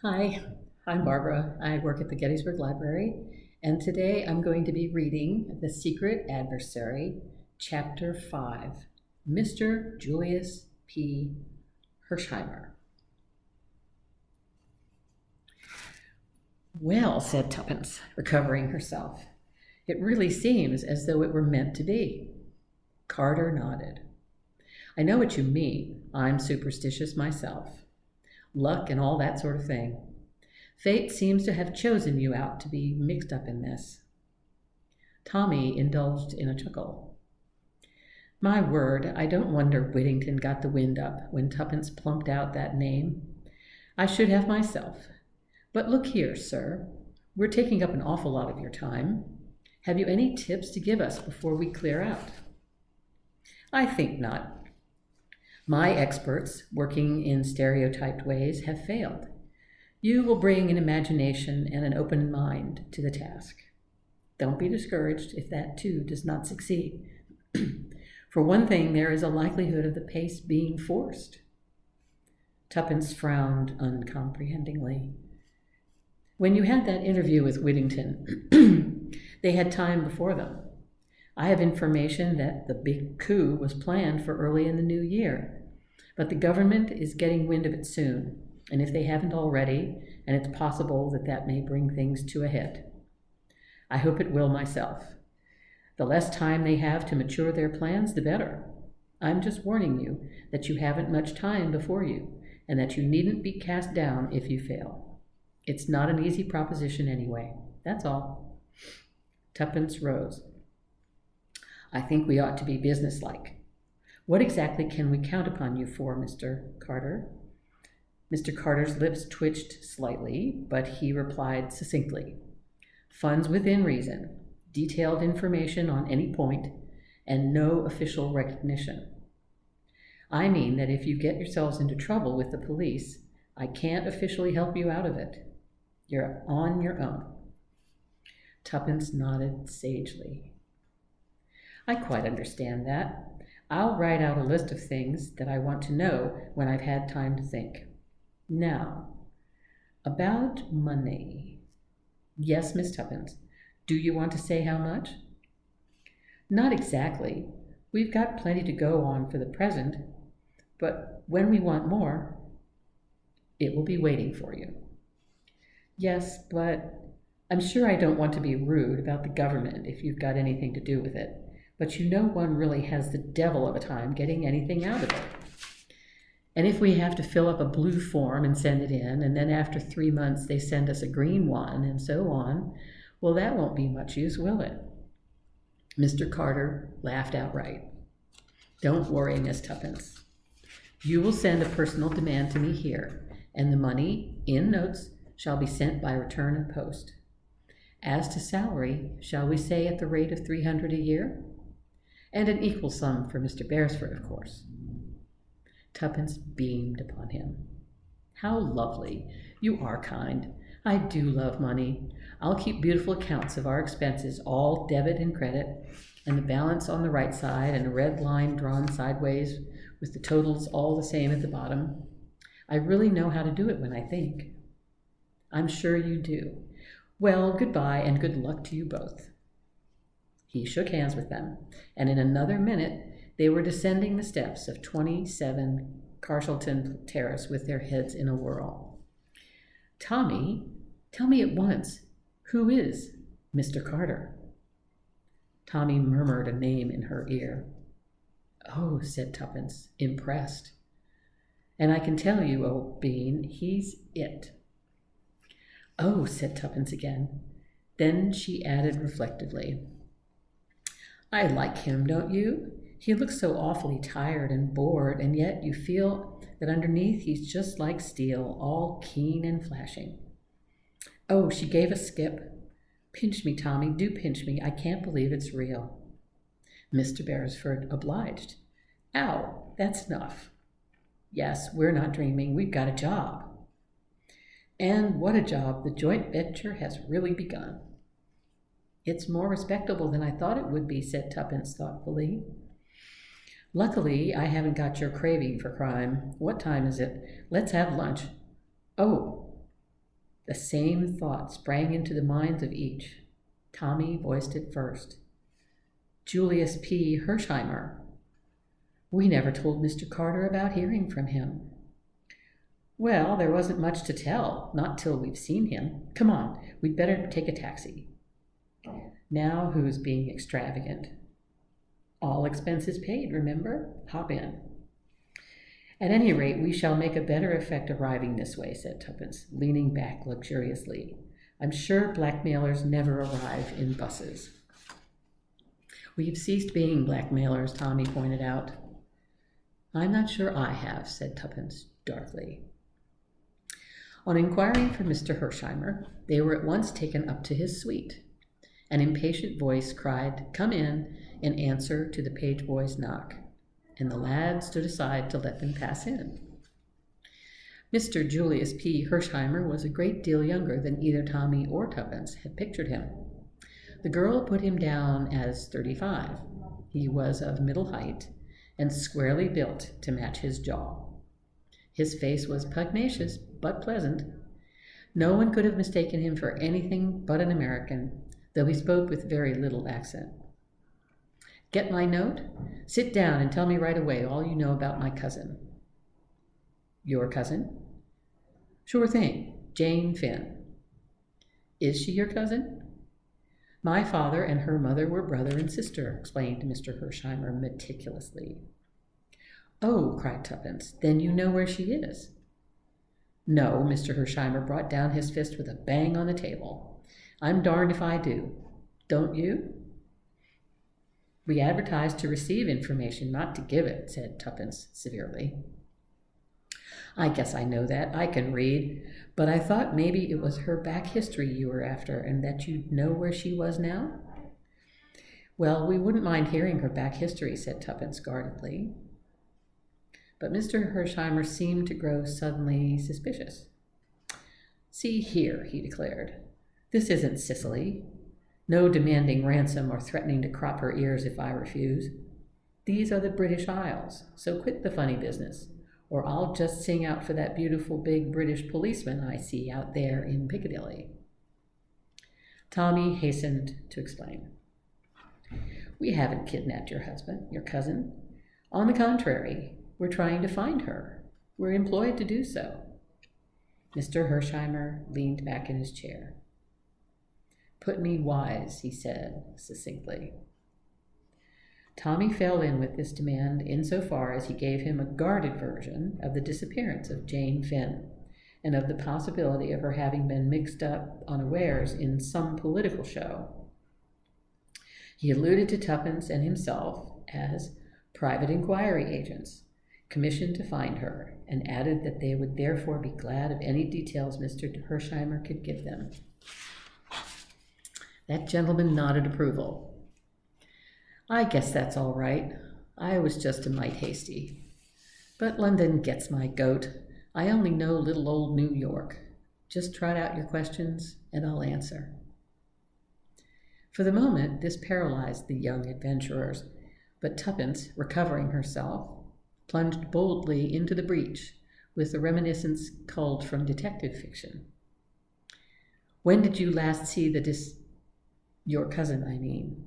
Hi, I'm Barbara. I work at the Gettysburg Library, and today I'm going to be reading The Secret Adversary, Chapter 5, Mr. Julius P. Hersheimer. Well, said Tuppence, recovering herself, it really seems as though it were meant to be. Carter nodded. I know what you mean. I'm superstitious myself. Luck and all that sort of thing. Fate seems to have chosen you out to be mixed up in this. Tommy indulged in a chuckle. My word, I don't wonder Whittington got the wind up when Tuppence plumped out that name. I should have myself. But look here, sir, we're taking up an awful lot of your time. Have you any tips to give us before we clear out? I think not. My experts, working in stereotyped ways, have failed. You will bring an imagination and an open mind to the task. Don't be discouraged if that too does not succeed. For one thing, there is a likelihood of the pace being forced. Tuppence frowned uncomprehendingly. When you had that interview with Whittington, they had time before them. I have information that the big coup was planned for early in the new year, but the government is getting wind of it soon, and if they haven't already, and it's possible that that may bring things to a head. I hope it will myself. The less time they have to mature their plans, the better. I'm just warning you that you haven't much time before you, and that you needn't be cast down if you fail. It's not an easy proposition anyway. That's all. Tuppence rose. I think we ought to be businesslike. What exactly can we count upon you for, Mr. Carter? Mr. Carter's lips twitched slightly, but he replied succinctly. Funds within reason, detailed information on any point, and no official recognition. I mean that if you get yourselves into trouble with the police, I can't officially help you out of it. You're on your own. Tuppence nodded sagely. I quite understand that. I'll write out a list of things that I want to know when I've had time to think. Now, about money. Yes, Miss Tuppence. Do you want to say how much? Not exactly. We've got plenty to go on for the present, but when we want more, it will be waiting for you. Yes, but I'm sure I don't want to be rude about the government if you've got anything to do with it. But you know one really has the devil of a time getting anything out of it. And if we have to fill up a blue form and send it in, and then after 3 months they send us a green one, and so on, well, that won't be much use, will it? Mr. Carter laughed outright. Don't worry, Miss Tuppence. You will send a personal demand to me here, and the money, in notes, shall be sent by return of post. As to salary, shall we say at the rate of $300 a year? And an equal sum for Mr. Beresford, of course. Tuppence beamed upon him. How lovely. You are kind. I do love money. I'll keep beautiful accounts of our expenses, all debit and credit, and the balance on the right side, and a red line drawn sideways with the totals all the same at the bottom. I really know how to do it when I think. I'm sure you do. Well, goodbye, and good luck to you both. He shook hands with them, and in another minute they were descending the steps of 27 Carshalton Terrace with their heads in a whirl. Tommy, tell me at once, who is Mr. Carter? Tommy murmured a name in her ear. Oh, said Tuppence, impressed. And I can tell you, old bean, he's it. Oh, said Tuppence again. Then she added reflectively, I like him, don't you? He looks so awfully tired and bored, and yet you feel that underneath he's just like steel, all keen and flashing. Oh, she gave a skip. Pinch me, Tommy, do pinch me. I can't believe it's real. Mr. Beresford obliged. Ow, that's enough. Yes, we're not dreaming. We've got a job. And what a job. The joint venture has really begun. It's more respectable than I thought it would be, said Tuppence thoughtfully. Luckily, I haven't got your craving for crime. What time is it? Let's have lunch. Oh, The same thought sprang into the minds of each. Tommy voiced it first. Julius P. Hersheimer. We never told Mr. Carter about hearing from him. Well, there wasn't much to tell, not till we've seen him. Come on, we'd better take a taxi. Now who's being extravagant? All expenses paid, remember? Hop in. At any rate, we shall make a better effect arriving this way, said Tuppence, leaning back luxuriously. I'm sure blackmailers never arrive in buses. We've ceased being blackmailers, Tommy pointed out. I'm not sure I have, said Tuppence darkly. On inquiring for Mr. Hersheimer, they were at once taken up to his suite. An impatient voice cried, "Come in answer to the page boy's knock, and the lad stood aside to let them pass in. Mr. Julius P. Hersheimer was a great deal younger than either Tommy or Tuppence had pictured him. The girl put him down as 35. He was of middle height and squarely built to match his jaw. His face was pugnacious but pleasant. No one could have mistaken him for anything but an American, though he spoke with very little accent. Get my note? Sit down and tell me right away all you know about my cousin. Your cousin? Sure thing, Jane Finn. Is she your cousin? My father and her mother were brother and sister, explained Mr. Hersheimer meticulously. Oh, cried Tuppence, then you know where she is. No, Mr. Hersheimer brought down his fist with a bang on the table. I'm darned if I do. Don't you? We advertise to receive information, not to give it, said Tuppence severely. I guess I know that. I can read. But I thought maybe it was her back history you were after and that you'd know where she was now? Well, we wouldn't mind hearing her back history, said Tuppence guardedly. But Mr. Hersheimer seemed to grow suddenly suspicious. See here, he declared. This isn't Sicily. No demanding ransom or threatening to crop her ears if I refuse. These are the British Isles, so quit the funny business, or I'll just sing out for that beautiful big British policeman I see out there in Piccadilly. Tommy hastened to explain. We haven't kidnapped your husband, your cousin. On the contrary, we're trying to find her. We're employed to do so. Mr. Hersheimer leaned back in his chair. Put me wise, he said succinctly. Tommy fell in with this demand insofar as he gave him a guarded version of the disappearance of Jane Finn and of the possibility of her having been mixed up unawares in some political show. He alluded to Tuppence and himself as private inquiry agents, commissioned to find her, and added that they would therefore be glad of any details Mr. Hersheimer could give them. That gentleman nodded approval. I guess that's all right. I was just a mite hasty. But London gets my goat. I only know little old New York. Just trot out your questions, and I'll answer. For the moment, this paralyzed the young adventurers, but Tuppence, recovering herself, plunged boldly into the breach with a reminiscence culled from detective fiction. When did you last see your cousin, I mean?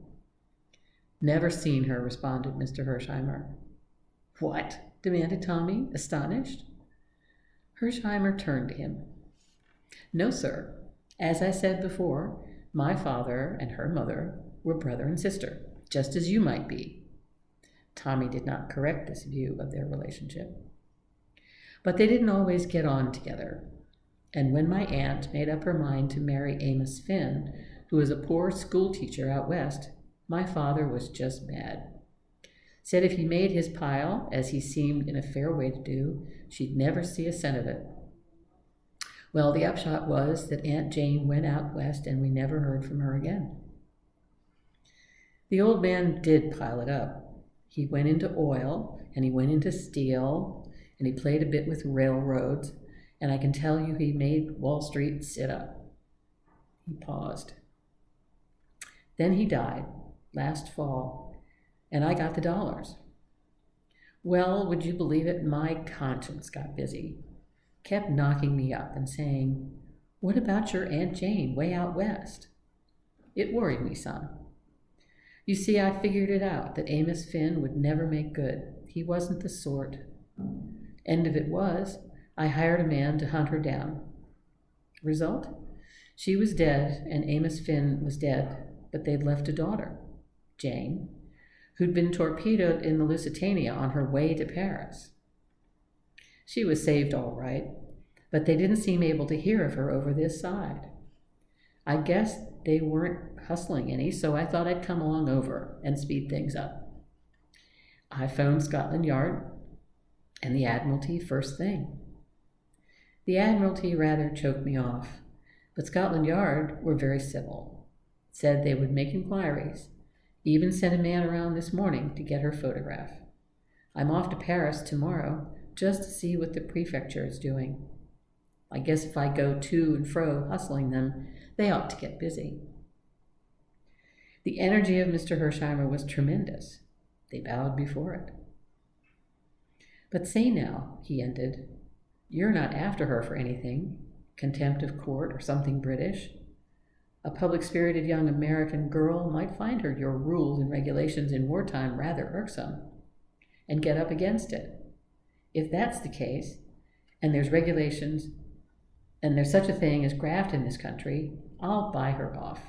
Never seen her, responded Mr. Hersheimer. What? Demanded Tommy, astonished. Hersheimer turned to him. No, sir. As I said before, my father and her mother were brother and sister, just as you might be. Tommy did not correct this view of their relationship. But they didn't always get on together. And when my aunt made up her mind to marry Amos Finn, who was a poor school teacher out west, my father was just mad. Said if he made his pile, as he seemed in a fair way to do, she'd never see a cent of it. Well, the upshot was that Aunt Jane went out west and we never heard from her again. The old man did pile it up. He went into oil, and he went into steel, and he played a bit with railroads, and I can tell you he made Wall Street sit up. He paused. Then he died, last fall, and I got the dollars. Well, would you believe it, my conscience got busy, kept knocking me up and saying, What about your Aunt Jane way out west? It worried me some. You see, I figured it out that Amos Finn would never make good. He wasn't the sort. End of it was, I hired a man to hunt her down. Result? She was dead and Amos Finn was dead, but they'd left a daughter, Jane, who'd been torpedoed in the Lusitania on her way to Paris. She was saved all right, but they didn't seem able to hear of her over this side. I guess they weren't hustling any, so I thought I'd come along over and speed things up. I phoned Scotland Yard and the Admiralty first thing. The Admiralty rather choked me off, but Scotland Yard were very civil, said they would make inquiries, even sent a man around this morning to get her photograph. I'm off to Paris tomorrow just to see what the prefecture is doing. I guess if I go to and fro hustling them, they ought to get busy. The energy of Mr. Hersheimer was tremendous. They bowed before it. But say now, he ended, you're not after her for anything, contempt of court or something British. A public-spirited young American girl might find your rules and regulations in wartime rather irksome and get up against it. If that's the case, and there's regulations, and there's such a thing as graft in this country, I'll buy her off.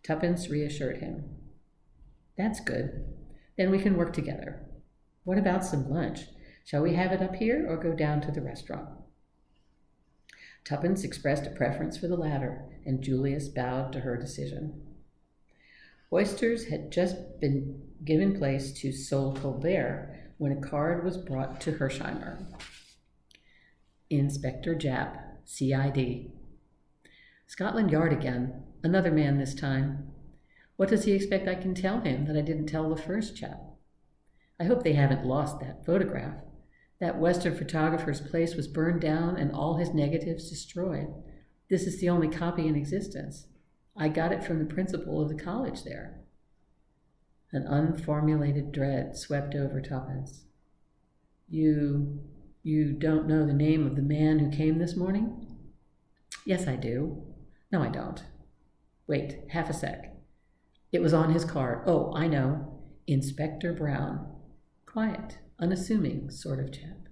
Tuppence reassured him. That's good. Then we can work together. What about some lunch? Shall we have it up here or go down to the restaurant? Tuppence expressed a preference for the latter, and Julius bowed to her decision. Oysters had just been given place to Sol Colbert when a card was brought to Hersheimer. Inspector Japp, CID. Scotland Yard again, another man this time. What does he expect I can tell him that I didn't tell the first chap? I hope they haven't lost that photograph. That Western photographer's place was burned down and all his negatives destroyed. This is the only copy in existence. I got it from the principal of the college there. An unformulated dread swept over Tuppence. You don't know the name of the man who came this morning? Yes, I do. No, I don't. Wait, half a sec. It was on his card. Oh, I know. Inspector Brown. Quiet, unassuming sort of chap.